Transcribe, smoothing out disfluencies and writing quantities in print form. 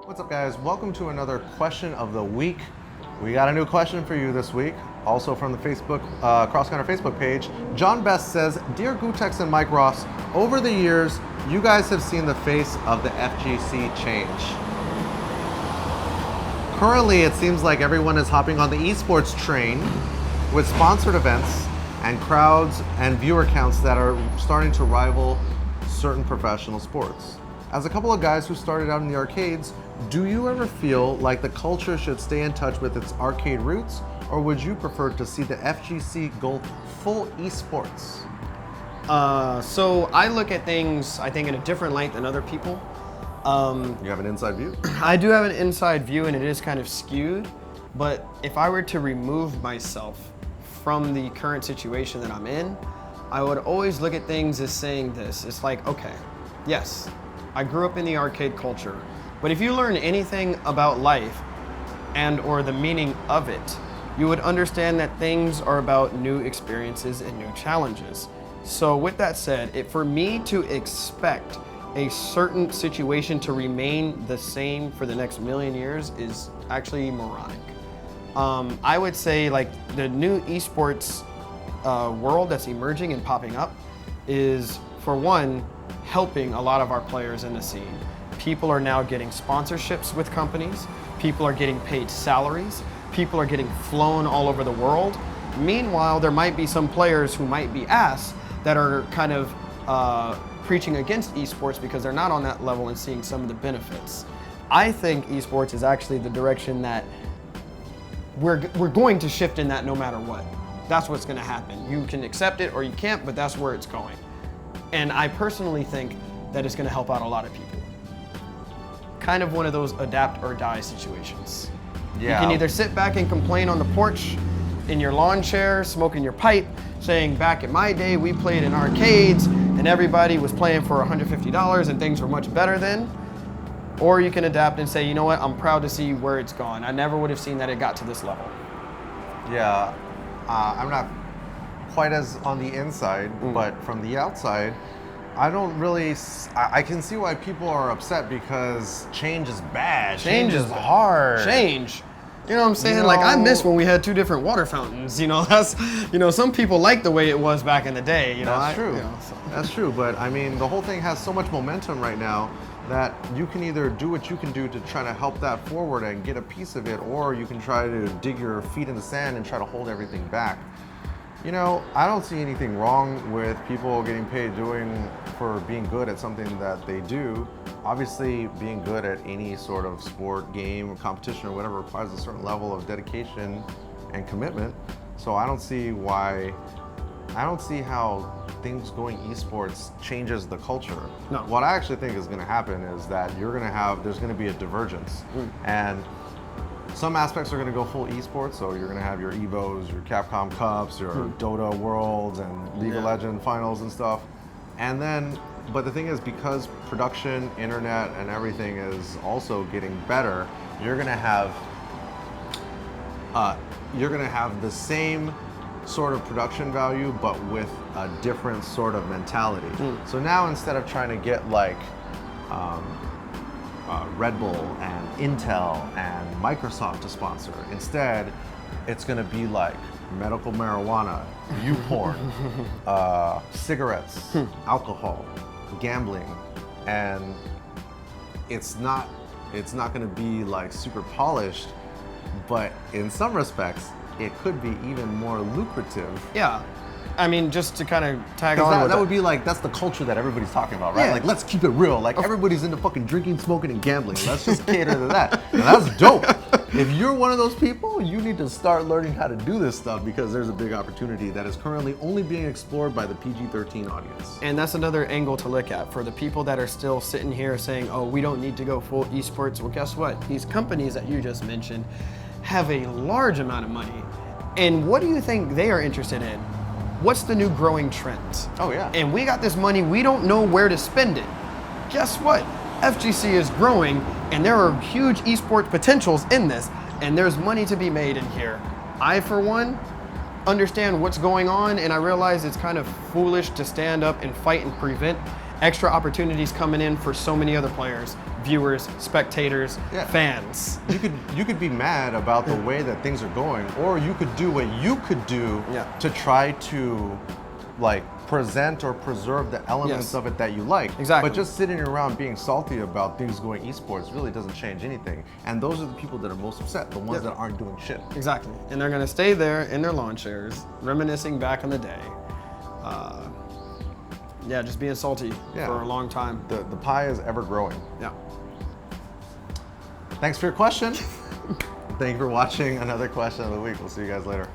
What's up, guys? Welcome to another question of the week. We got a new question for you this week, also from the Facebook Cross Country Facebook page. John Best says, "Dear Gootecks and Mike Ross, over the years, you guys have seen the face of the FGC change. Currently, it seems like everyone is hopping on the eSports train with sponsored events and crowds and viewer counts that are starting to rival certain professional sports. As a couple of guys who started out in the arcades, do you ever feel like the culture should stay in touch with its arcade roots, or would you prefer to see the FGC go full eSports?" So I look at things, I think, in a different light than other people. You have an inside view? I do have an inside view, and it is kind of skewed. But if I were to remove myself from the current situation that I'm in, I would always look at things as saying this. It's like, okay, yes, I grew up in the arcade culture, but if you learn anything about life and or the meaning of it, you would understand that things are about new experiences and new challenges. So with that said, for me to expect a certain situation to remain the same for the next million years is actually moronic. I would say, like, the new esports world that's emerging and popping up is, for one, helping a lot of our players in the scene. People are now getting sponsorships with companies. People are getting paid salaries. People are getting flown all over the world. Meanwhile, there might be some players who might be ass that are kind of preaching against esports because they're not on that level and seeing some of the benefits. I think esports is actually the direction that we're going to shift in that no matter what. That's what's going to happen. You can accept it or you can't, but that's where it's going. And I personally think that it's going to help out a lot of people. Kind of one of those adapt or die situations. Yeah. You can either sit back and complain on the porch in your lawn chair, smoking your pipe, saying, back in my day, we played in arcades and everybody was playing for $150 and things were much better then. Or you can adapt and say, you know what, I'm proud to see where it's gone. I never would have seen that it got to this level. Yeah, I'm not quite as on the inside, but from the outside, I don't really, I can see why people are upset because change is bad. Change is hard. Change. You know what I'm saying? Like, I miss when we had two different water fountains. You know, that's, you know, some people like the way it was back in the day. You know, that's true. That's true. But I mean, the whole thing has so much momentum right now that you can either do what you can do to try to help that forward and get a piece of it, or you can try to dig your feet in the sand and try to hold everything back. You know, I don't see anything wrong with people getting paid for being good at something that they do. Obviously, being good at any sort of sport, game, competition, or whatever requires a certain level of dedication and commitment. So I don't see how things going esports changes the culture. No. What I actually think is going to happen is that there's going to be a divergence. And some aspects are going to go full esports, so you're going to have your EVOs, your Capcom Cups, your Dota Worlds, and League of Legends finals and stuff. And then, but the thing is, because production, internet, and everything is also getting better, you're going to have the same sort of production value, but with a different sort of mentality. So now, instead of trying to get like Red Bull and Intel and Microsoft to sponsor, instead it's going to be like medical marijuana, YouPorn, cigarettes, alcohol, gambling, and it's not going to be like super polished, but in some respects it could be even more lucrative. Yeah. I mean, just to kind of tag on with that would be like, that's the culture that everybody's talking about, right? Yeah. Like, let's keep it real. Like, everybody's into fucking drinking, smoking, and gambling. Let's just cater to that. And that's dope. If you're one of those people, you need to start learning how to do this stuff, because there's a big opportunity that is currently only being explored by the PG-13 audience. And that's another angle to look at for the people that are still sitting here saying, oh, we don't need to go full esports. Well, guess what? These companies that you just mentioned have a large amount of money. And what do you think they are interested in? What's the new growing trend? Oh, yeah. And we got this money, we don't know where to spend it. Guess what? FGC is growing, and there are huge esports potentials in this, and there's money to be made in here. I, for one, understand what's going on, and I realize it's kind of foolish to stand up and fight and prevent extra opportunities coming in for so many other players viewers, spectators, Yeah. fans. You could be mad about the way that things are going, or you could do what you could do Yeah. to try to like present or preserve the elements Yes. of it that you like. Exactly. But just sitting around being salty about things going esports really doesn't change anything. And those are the people that are most upset, the ones Yep. that aren't doing shit. Exactly. And they're gonna stay there in their lawn chairs, reminiscing back in the day. Yeah, just being salty Yeah. for a long time. The pie is ever growing. Yeah. Thanks for your question. Thank you for watching another question of the week. We'll see you guys later.